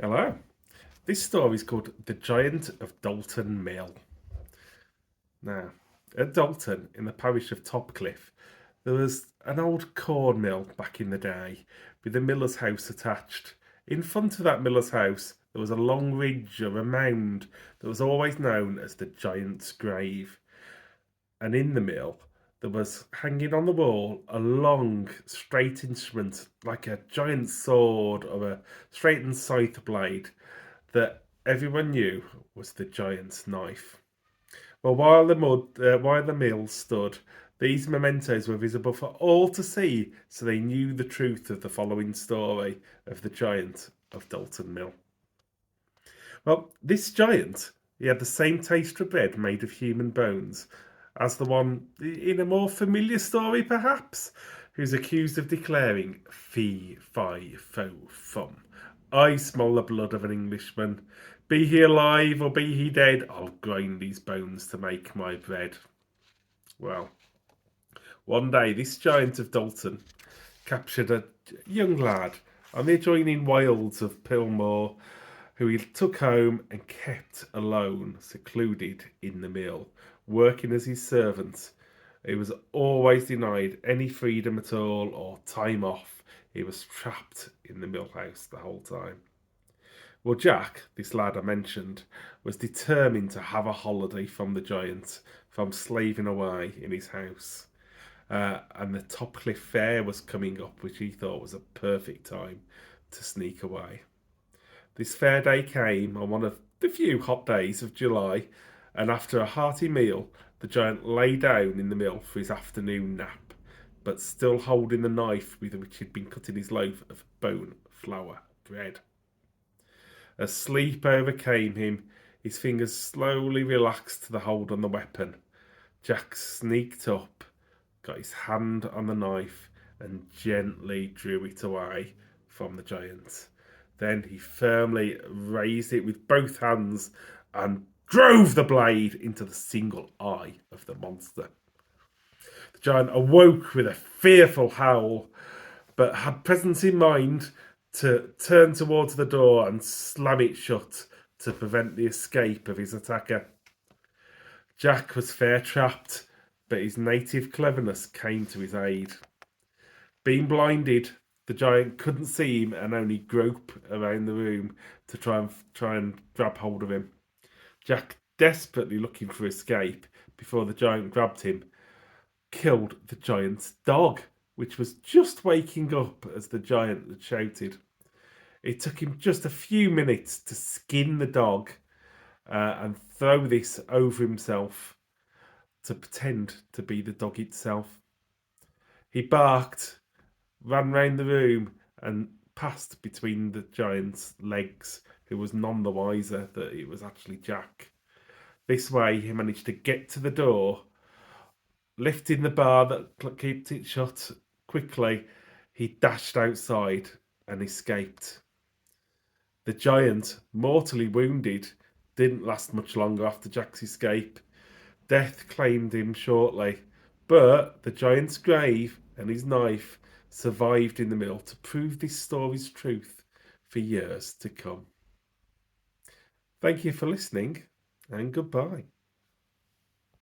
Hello. This story is called The Giant of Dalton Mill. Now, at Dalton, in the parish of Topcliffe, there was an old corn mill back in the day, with a miller's house attached. In front of that miller's house, there was a long ridge or a mound that was always known as the Giant's Grave. And in the mill, there was hanging on the wall a long, straight instrument, like a giant sword or a straightened scythe blade, that everyone knew was the giant's knife. Well, while the mill stood, these mementos were visible for all to see, so they knew the truth of the following story of the giant of Dalton Mill. Well, this giant, he had the same taste for bread made of human bones as the one in a more familiar story, perhaps, who's accused of declaring fee, fi, fo, fum. I smell the blood of an Englishman. Be he alive or be he dead, I'll grind these bones to make my bread. Well, one day this giant of Dalton captured a young lad on the adjoining wilds of Pilmore, who he took home and kept alone, secluded in the mill, working as his servant. He was always denied any freedom at all or time off. He was trapped in the mill house the whole time. Well, Jack, this lad I mentioned, was determined to have a holiday from the giant, from slaving away in his house. And the Topcliffe Fair was coming up, which he thought was a perfect time to sneak away. This fair day came on one of the few hot days of July, and after a hearty meal, the giant lay down in the mill for his afternoon nap, but still holding the knife with which he'd been cutting his loaf of bone flour bread. As sleep overcame him, his fingers slowly relaxed the hold on the weapon. Jack sneaked up, got his hand on the knife, and gently drew it away from the giant. Then he firmly raised it with both hands and drove the blade into the single eye of the monster. The giant awoke with a fearful howl, but had presence in mind to turn towards the door and slam it shut to prevent the escape of his attacker. Jack was fair trapped, but his native cleverness came to his aid. Being blinded, the giant couldn't see him and only grope around the room to try and grab hold of him. Jack, desperately looking for escape before the giant grabbed him, killed the giant's dog, which was just waking up as the giant had shouted. It took him just a few minutes to skin the dog and throw this over himself to pretend to be the dog itself. He barked, ran round the room, and passed between the giant's legs, who was none the wiser that it was actually Jack. This way, he managed to get to the door. Lifting the bar that kept it shut quickly, he dashed outside and escaped. The giant, mortally wounded, didn't last much longer after Jack's escape. Death claimed him shortly, but the giant's grave and his knife survived in the mill to prove this story's truth for years to come. Thank you for listening, and goodbye.